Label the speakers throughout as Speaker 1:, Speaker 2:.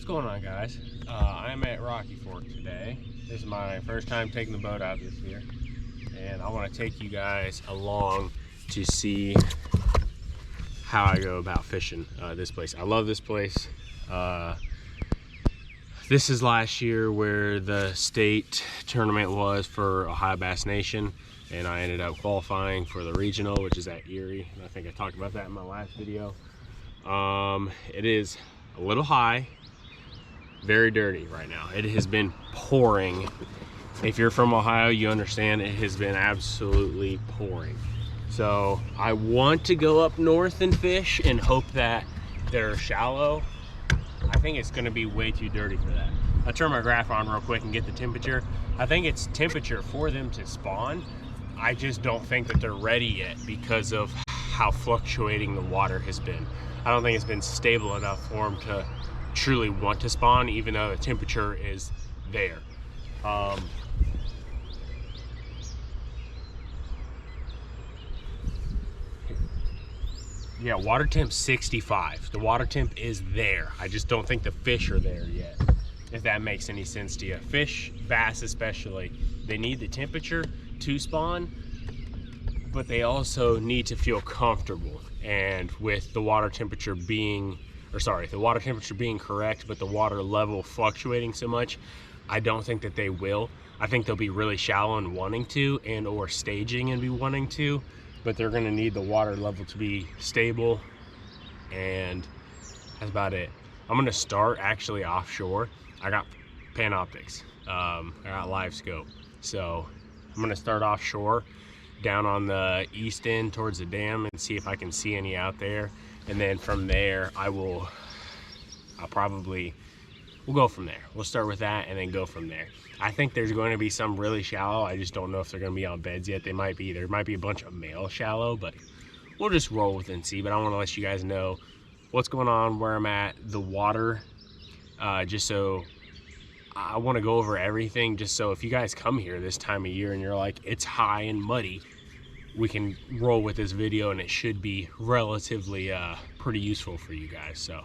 Speaker 1: going on, guys? I'm at Rocky Fork today. This is my first time taking the boat out this year, and I want to take you guys along to see how I go about fishing this place. I love this place. This is last year where the state tournament was for Ohio Bass Nation, and I ended up qualifying for the regional, which is at Erie. I think I talked about that in my last video. It is a little high, very dirty right now. It has been pouring. If you're from Ohio, you understand it has been absolutely pouring. So I want to go up north and fish and hope that they're shallow. I think it's gonna be way too dirty for that. I'll turn my graph on real quick and get the temperature. I think it's temperature for them to spawn. I just don't think that they're ready yet because of how fluctuating the water has been. I don't think it's been stable enough for them to truly want to spawn, even though the temperature is there. Yeah, water temp 65. The water temp is there. I just don't think the fish are there yet, if that makes any sense to you. Fish, bass especially, they need the temperature to spawn, but they also need to feel comfortable. And with the water temperature being, the water temperature being correct, but the water level fluctuating so much, I don't think that they will. I think they'll be really shallow and wanting to, and or staging and be wanting to, but they're gonna need the water level to be stable, and that's about it. I'm gonna start actually offshore. I got Panoptix, I got Live Scope. So I'm gonna start offshore down on the east end towards the dam and see if I can see any out there. And then from there, we'll go from there. We'll start with that and then go from there. I think there's going to be some really shallow. I just don't know if they're going to be on beds yet. There might be a bunch of male shallow, but we'll just roll with it and see. But I want to let you guys know what's going on, where I'm at, the water, just so I want to go over everything, just so if you guys come here this time of year and you're like, it's high and muddy, we can roll with this video and it should be relatively pretty useful for you guys. So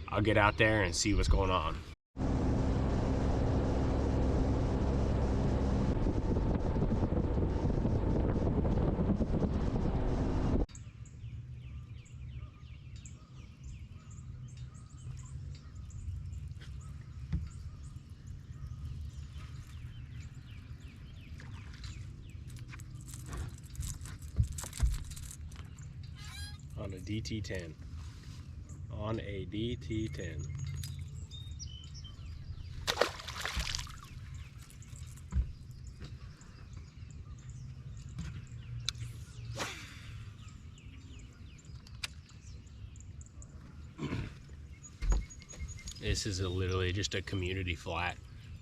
Speaker 1: I'll get out there and see what's going on. On a DT10. On a DT10. This is literally just a community flat,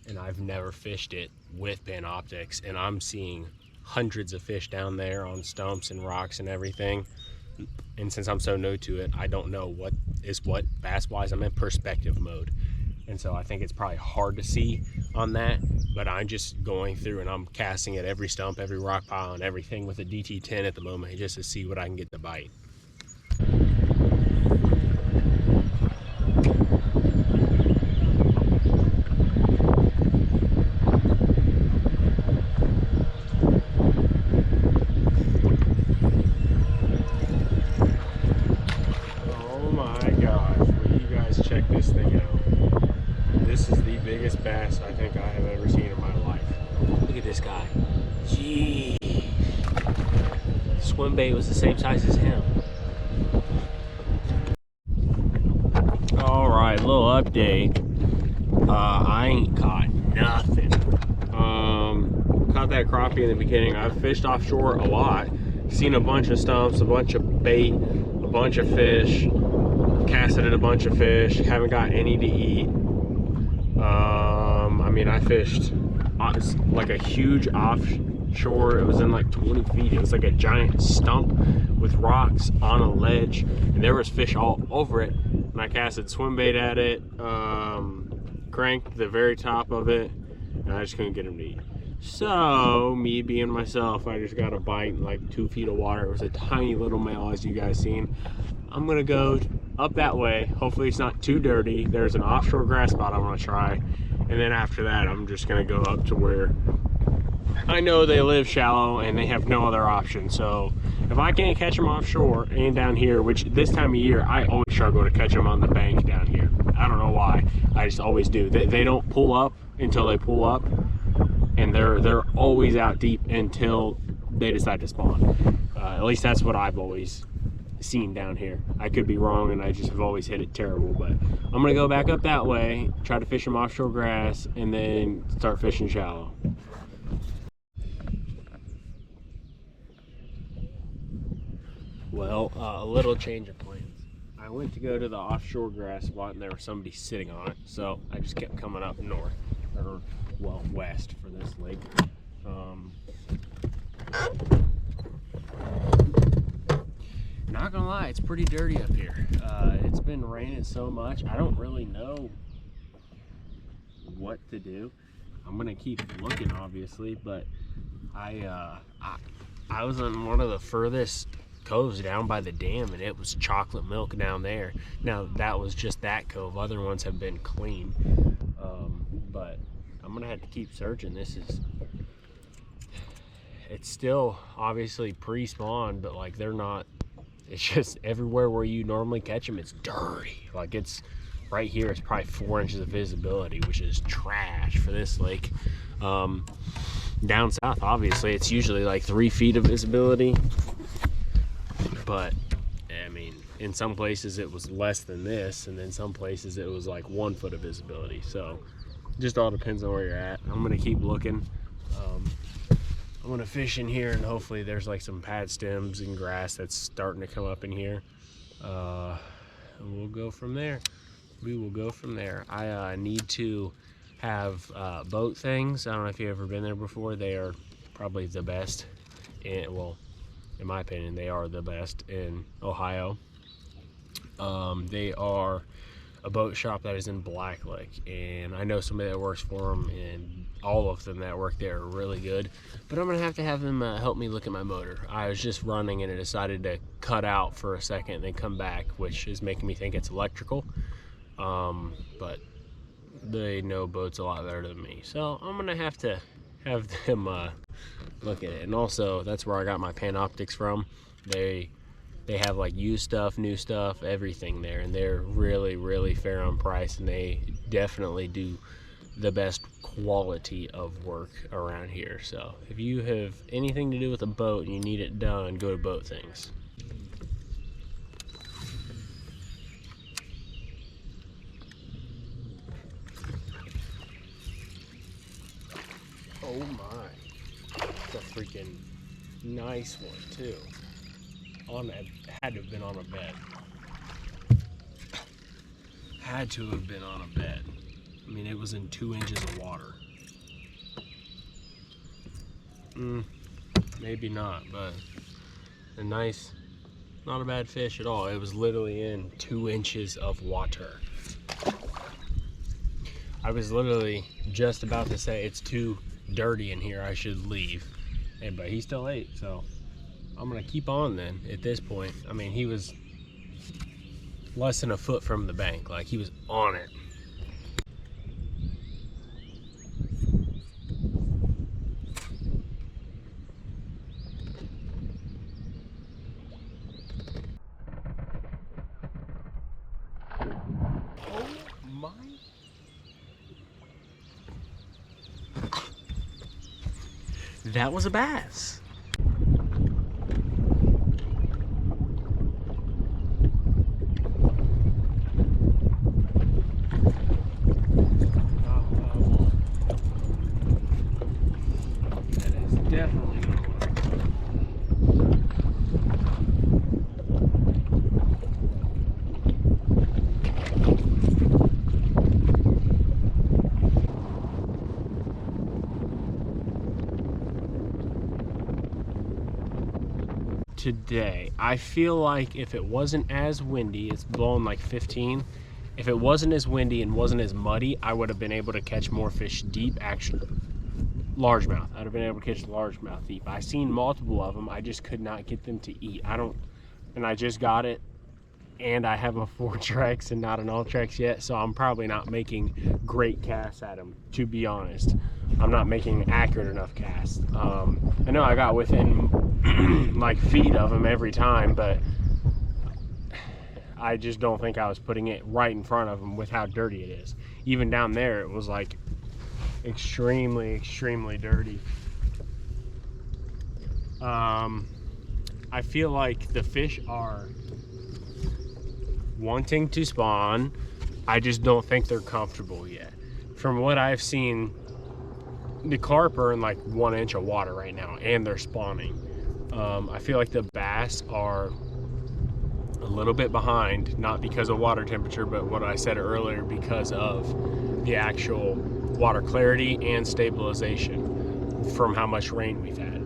Speaker 1: and I've never fished it with Panoptix, and I'm seeing hundreds of fish down there on stumps and rocks and everything. And since I'm so new to it, I don't know what is what bass wise. I'm in perspective mode, and so I think it's probably hard to see on that, but I'm just going through and I'm casting at every stump, every rock pile, and everything with a DT10 at the moment, just to see what I can get to bite. Check this thing out. This is the biggest bass I think I have ever seen in my life. Look at this guy. Gee. Swim bait was the same size as him. Alright, little update. I ain't caught nothing. Caught that crappie in the beginning. I've fished offshore a lot. Seen a bunch of stumps, a bunch of bait, a bunch of fish. Casted at a bunch of fish, haven't got any to eat. I mean, I fished like a huge offshore. It was in like 20 feet. It was like a giant stump with rocks on a ledge, and there was fish all over it. And I casted swim bait at it, cranked the very top of it, and I just couldn't get them to eat. So, me being myself, I just got a bite in like 2 feet of water. It was a tiny little male, as you guys seen. I'm gonna go up that way. Hopefully it's not too dirty. There's an offshore grass spot I want to try, and then after that I'm just gonna go up to where I know they live shallow and they have no other option. So if I can't catch them offshore and down here, which this time of year I always struggle to catch them on the bank down here. I don't know why, I just always do. They don't pull up until they pull up, and they're always out deep until they decide to spawn. At least that's what I've always seen down here. I could be wrong and I just have always hit it terrible, but I'm gonna go back up that way, try to fish them offshore grass, and then start fishing shallow. Well, a little change of plans. I went to go to the offshore grass spot and there was somebody sitting on it, so I just kept coming up north, or well, west for this lake. Not gonna lie, it's pretty dirty up here. It's been raining so much, I don't really know what to do. I'm gonna keep looking, obviously, but I was on one of the furthest coves down by the dam, and it was chocolate milk down there. Now that was just that cove, other ones have been clean, but I'm gonna have to keep searching. It's still obviously pre-spawn, but like they're not, it's just everywhere where you normally catch them, it's dirty. Like it's right here, it's probably 4 inches of visibility, which is trash for this lake. Down south, obviously, it's usually like 3 feet of visibility, but I mean, in some places it was less than this, and then some places it was like 1 foot of visibility. So just all depends on where you're at. I'm gonna keep looking. I'm gonna fish in here, and hopefully there's like some pad stems and grass that's starting to come up in here. And we'll go from there. We will go from there. I need to have boat things. I don't know if you've ever been there before. They are probably the best, and well, in my opinion, they are the best in Ohio. They are a boat shop that is in Black Lake, and I know somebody that works for them, and all of them that work there are really good. But I'm gonna have to have them help me look at my motor. I was just running and it decided to cut out for a second and then come back, which is making me think it's electrical. But they know boats a lot better than me, so I'm gonna have to have them look at it. And also, that's where I got my Panoptix from. They have like used stuff, new stuff, everything there, and they're really fair on price, and they definitely do the best quality of work around here. So if you have anything to do with a boat and you need it done, go to Boat Things. Oh my, that's a freaking nice one too. Had to have been on a bed. Had to have been on a bed. I mean, it was in 2 inches of water. Maybe not, but a nice, not a bad fish at all. It was literally in 2 inches of water. I was literally just about to say it's too dirty in here, I should leave. But he still ate, so I'm gonna keep on then at this point. I mean, he was less than a foot from the bank, like he was on it. Oh my. That was a bass. Today, I feel like if it wasn't as windy, it's blowing like 15. If it wasn't as windy and wasn't as muddy, I would have been able to catch more fish deep, actually. Largemouth. I'd have been able to catch largemouth deep. I seen multiple of them. I just could not get them to eat. And I just got it and I have a Fortrex and not an Ultrex yet, so I'm probably not making great casts at them, to be honest. I'm not making accurate enough casts. I know I got within like feet of them every time, but I just don't think I was putting it right in front of them with how dirty it is. Even down there, it was like extremely dirty. I feel like the fish are wanting to spawn. I just don't think they're comfortable yet. From what I've seen, the carp are in like 1 inch of water right now, and they're spawning. I feel like the bass are a little bit behind, not because of water temperature, but what I said earlier, because of the actual water clarity and stabilization from how much rain we've had.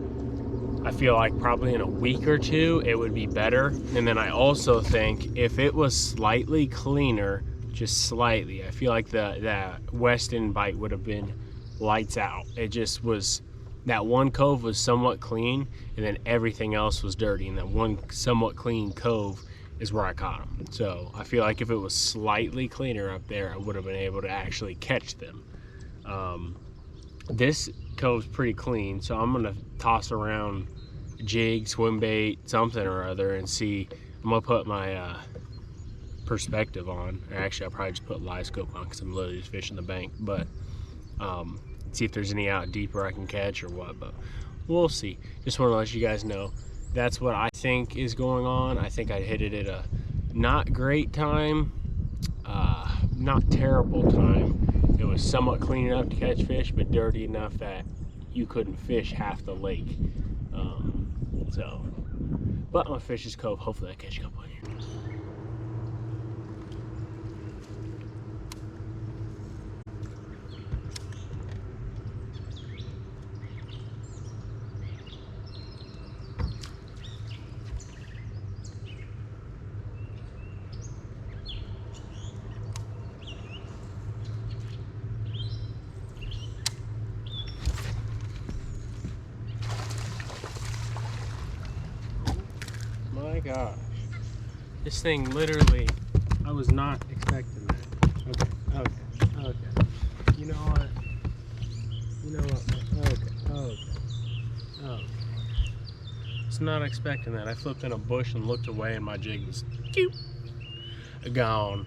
Speaker 1: I feel like probably in a week or two it would be better. And then I also think if it was slightly cleaner, just slightly, I feel like the Weston bite would have been lights out. It just was, that one cove was somewhat clean, and then everything else was dirty, and that one somewhat clean cove is where I caught them. So I feel like if it was slightly cleaner up there, I would have been able to actually catch them. This cove's pretty clean, so I'm gonna toss around jig, swim bait, something or other, and see. I'm gonna put my perspective on, or actually I'll probably just put live scope on because I'm literally just fishing the bank, but see if there's any out deeper I can catch or what, but we'll see. Just want to let you guys know that's what I think is going on. I think I hit it at a not great time, not terrible time. It was somewhat clean enough to catch fish, but dirty enough that you couldn't fish half the lake. But I'm gonna fish this cove. Hopefully I catch a couple in here. My gosh, this thing literally, I was not expecting that. Okay. You know what? Okay. It's not expecting that. I flipped in a bush and looked away, and my jig was gone.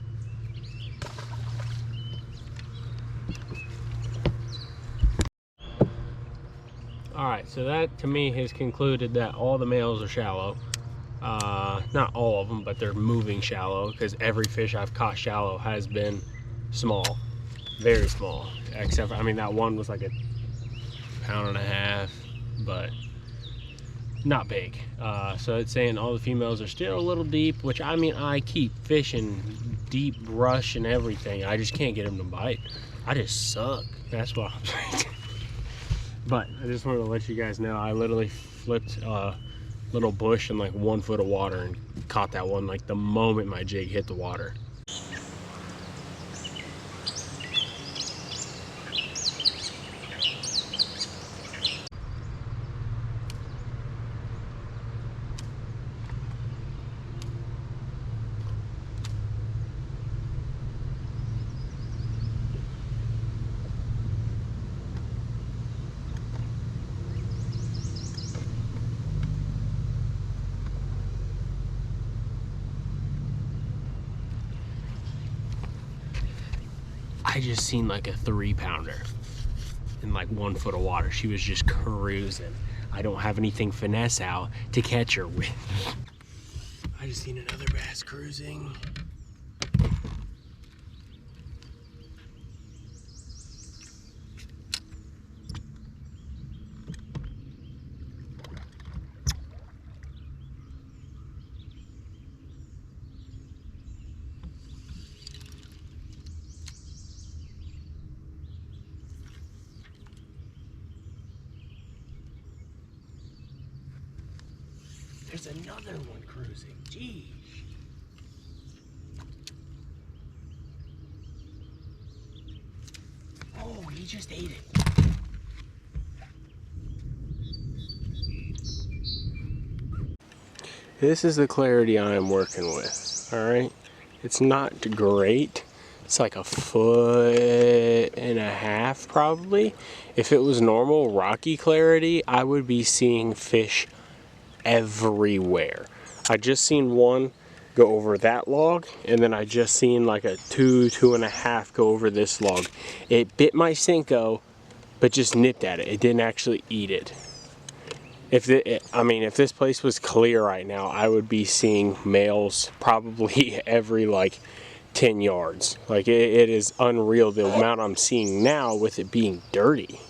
Speaker 1: All right, so that to me has concluded that all the males are shallow. Not all of them, but they're moving shallow, because every fish I've caught shallow has been small, very small, except for, I mean, that one was like a 1.5 pounds, but not big. So it's saying all the females are still a little deep, which, I mean, I keep fishing deep brush and everything. I just can't get them to bite. I just suck. That's what I'm saying. But I just wanted to let you guys know I literally flipped little bush in like 1 foot of water and caught that one like the moment my jig hit the water. I just seen like a 3-pounder in like 1 foot of water. She was just cruising. I don't have anything finesse out to catch her with. I just seen another bass cruising. There's another one cruising. Geez. Oh, he just ate it. This is the clarity I am working with. All right, it's not great. It's like 1.5 feet probably. If it was normal rocky clarity, I would be seeing fish everywhere. I just seen one go over that log, and then I just seen like a 2.5 go over this log. It bit my Senko, but just nipped at it. It didn't actually eat it. If this place was clear right now, I would be seeing males probably every like 10 yards. Like it is unreal the amount I'm seeing now with it being dirty.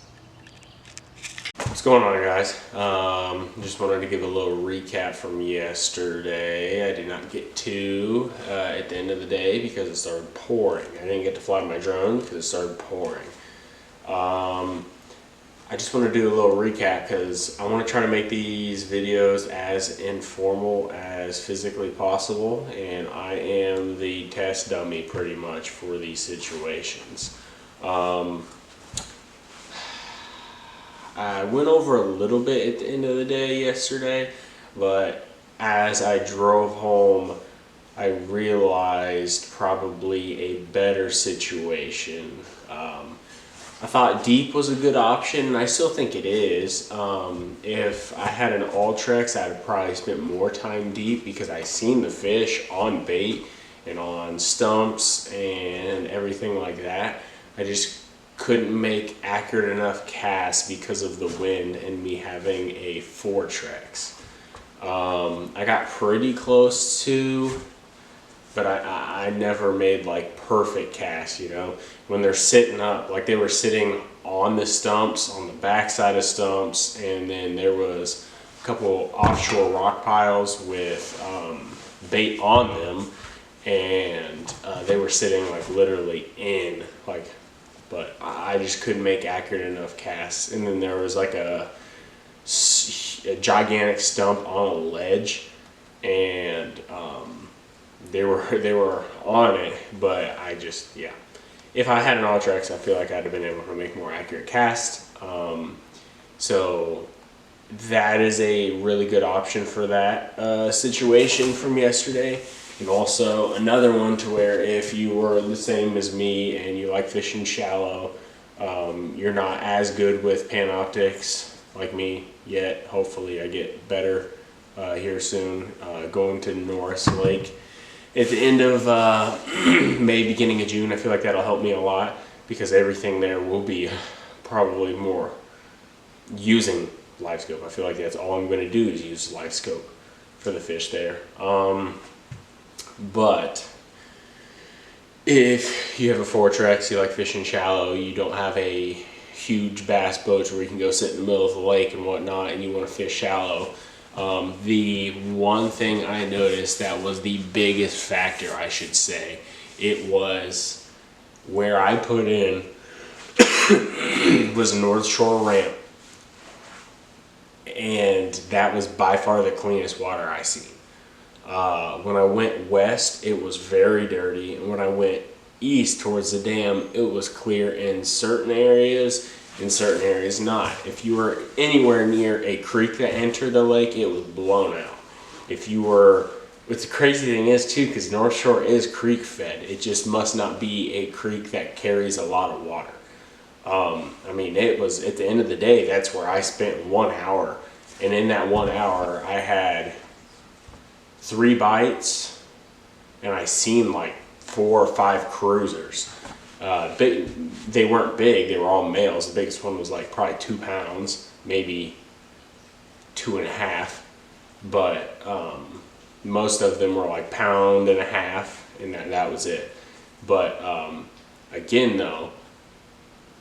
Speaker 1: What's going on, guys? Just wanted to give a little recap from yesterday. I did not get to at the end of the day because it started pouring. I didn't get to fly my drone because it started pouring. I just want to do a little recap because I want to try to make these videos as informal as physically possible, and I am the test dummy pretty much for these situations. I went over a little bit at the end of the day yesterday, but as I drove home, I realized probably a better situation. I thought deep was a good option, and I still think it is. If I had an Ultrex, I'd have probably spent more time deep because I seen the fish on bait and on stumps and everything like that. I just couldn't make accurate enough casts because of the wind and me having a Fortrex. I got pretty close to, but I never made like perfect casts, you know. When they're sitting up, like they were sitting on the stumps, on the backside of stumps, and then there was a couple offshore rock piles with bait on them, and they were sitting like literally in, like, but I just couldn't make accurate enough casts. And then there was like a gigantic stump on a ledge, and they were on it, but I just, yeah. If I had an Ultrex, I feel like I'd have been able to make more accurate casts. So that is a really good option for that situation from yesterday. And also another one to where if you were the same as me and you like fishing shallow, you're not as good with Panoptix like me yet. Hopefully I get better here soon. Going to Norris Lake at the end of May, beginning of June. I feel like that'll help me a lot because everything there will be probably more using LiveScope. I feel like that's all I'm going to do is use LiveScope for the fish there. But if you have a Fortrex, you like fishing shallow, you don't have a huge bass boat where you can go sit in the middle of the lake and whatnot, and you want to fish shallow, the one thing I noticed that was the biggest factor, I should say, it was where I put in was a North Shore ramp, and that was by far the cleanest water I seen. When I went west, it was very dirty, and when I went east towards the dam, it was clear in certain areas not. If you were anywhere near a creek that entered the lake, it was blown out. If you were, what's the crazy thing is too, because North Shore is creek fed, it just must not be a creek that carries a lot of water. I mean, it was, at the end of the day, that's where I spent 1 hour, and in that 1 hour, I had 3 bites, and I seen like 4 or 5 cruisers. They weren't big, they were all males. The biggest one was like probably 2 pounds, maybe 2.5, but most of them were like 1.5 pounds, and that was it. But again though,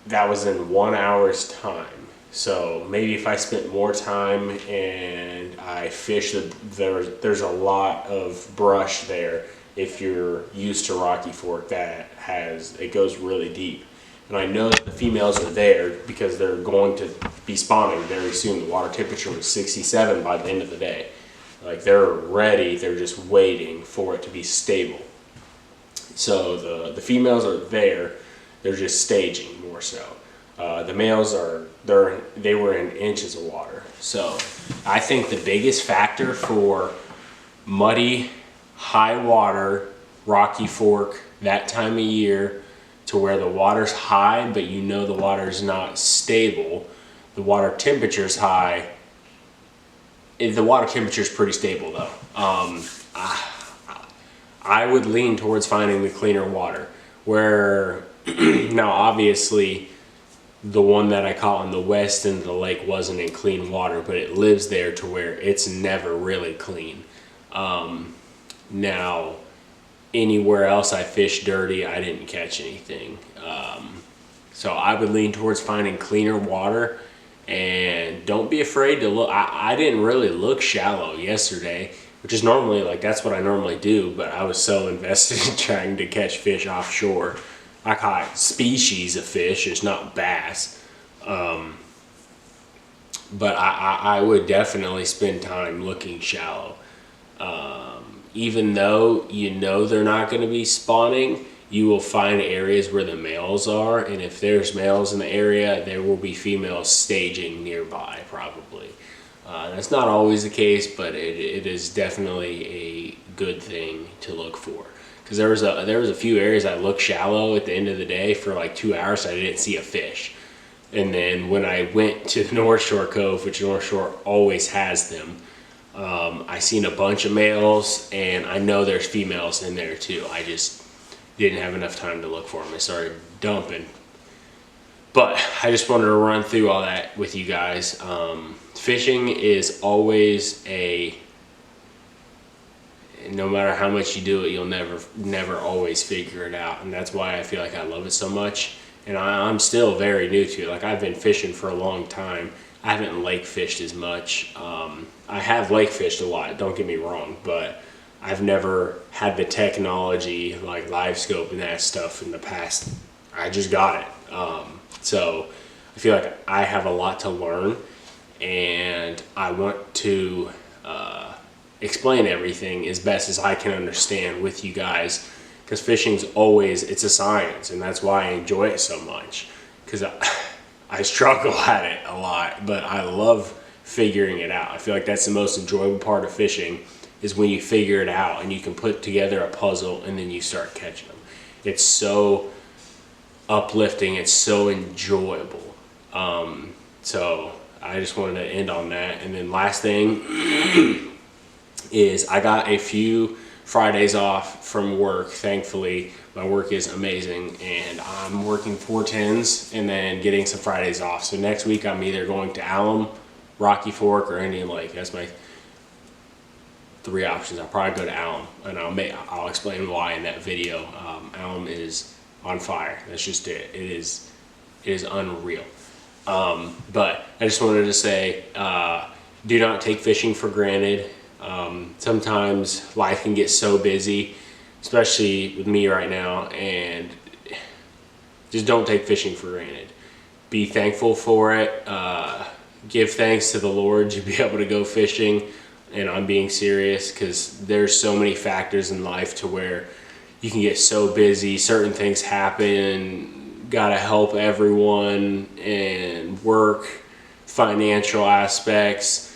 Speaker 1: that was in 1 hour's time. So maybe if I spent more time and I fished, there's a lot of brush there. If you're used to Rocky Fork, it goes really deep. And I know that the females are there because they're going to be spawning very soon. The water temperature was 67 by the end of the day. Like, they're ready, they're just waiting for it to be stable. So the females are there, they're just staging more so. The males they were in inches of water. So I think the biggest factor for muddy high water, Rocky Fork, that time of year, to where the water's high, but you know the water's not stable. The water temperature's high. The water temperature's pretty stable though. I would lean towards finding the cleaner water. Where now obviously the one that I caught on the west end of the lake wasn't in clean water, but it lives there to where it's never really clean. Now, anywhere else I fished dirty, I didn't catch anything. So I would lean towards finding cleaner water, and don't be afraid to look. I didn't really look shallow yesterday, which is normally like that's what I normally do, but I was so invested in trying to catch fish offshore. I caught species of fish, it's not bass. But I would definitely spend time looking shallow. Even though you know they're not going to be spawning, you will find areas where the males are, and if there's males in the area, there will be females staging nearby probably. That's not always the case, but it is definitely a good thing to look for. Because there was a few areas I looked shallow at the end of the day for like 2 hours, I didn't see a fish. And then when I went to North Shore Cove, which North Shore always has them, I seen a bunch of males, and I know there's females in there too. I just didn't have enough time to look for them. I started dumping. But I just wanted to run through all that with you guys. Fishing is always no matter how much you do it, you'll never always figure it out. And that's why I feel like I love it so much. And I'm still very new to it. Like, I've been fishing for a long time. I haven't lake fished as much. I have lake fished a lot, don't get me wrong, but I've never had the technology like live scope and that stuff in the past. I just got it. So I feel like I have a lot to learn, and I want to explain everything as best as I can understand with you guys, because fishing's always, it's a science, and that's why I enjoy it so much, because I struggle at it a lot, but I love figuring it out. I feel like that's the most enjoyable part of fishing, is when you figure it out and you can put together a puzzle and then you start catching them. It's so uplifting, it's so enjoyable. So I just wanted to end on that. And then last thing is I got a few Fridays off from work. Thankfully, my work is amazing, and I'm working 410s and then getting some Fridays off. So next week I'm either going to Alum, Rocky Fork, or Indian Lake. That's my 3 options. I'll probably go to Alum, and I'll explain why in that video. Alum is on fire. That's just it. It is unreal. But I just wanted to say, do not take fishing for granted. Sometimes life can get so busy, especially with me right now, and just don't take fishing for granted. Be thankful for it. Give thanks to the Lord to be able to go fishing, and I'm being serious, because there's so many factors in life to where you can get so busy, certain things happen, gotta help everyone, and work, financial aspects.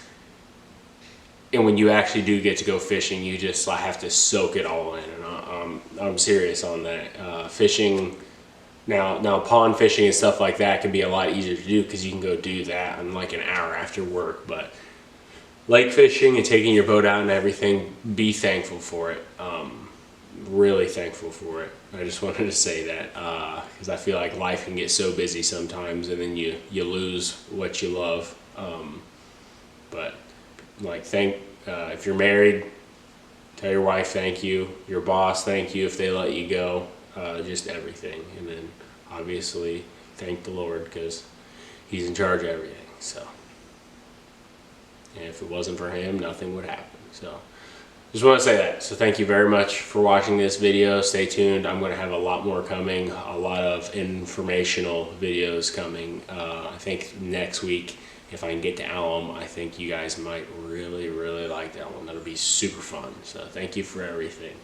Speaker 1: And when you actually do get to go fishing, you just have to soak it all in. And I'm serious on that. Fishing, now pond fishing and stuff like that can be a lot easier to do, because you can go do that in like an hour after work. But lake fishing and taking your boat out and everything, be thankful for it. Really thankful for it. I just wanted to say that, because I feel like life can get so busy sometimes, and then you lose what you love. But like, if you're married, tell your wife thank you. Your boss, thank you if they let you go. Just everything. And then obviously thank the Lord, because he's in charge of everything. So, and if it wasn't for him, nothing would happen. So just want to say that. So thank you very much for watching this video. Stay tuned. I'm going to have a lot more coming, a lot of informational videos coming. I think next week, if I can get to Alum, I think you guys might really, really like that one. That'll be super fun. So thank you for everything.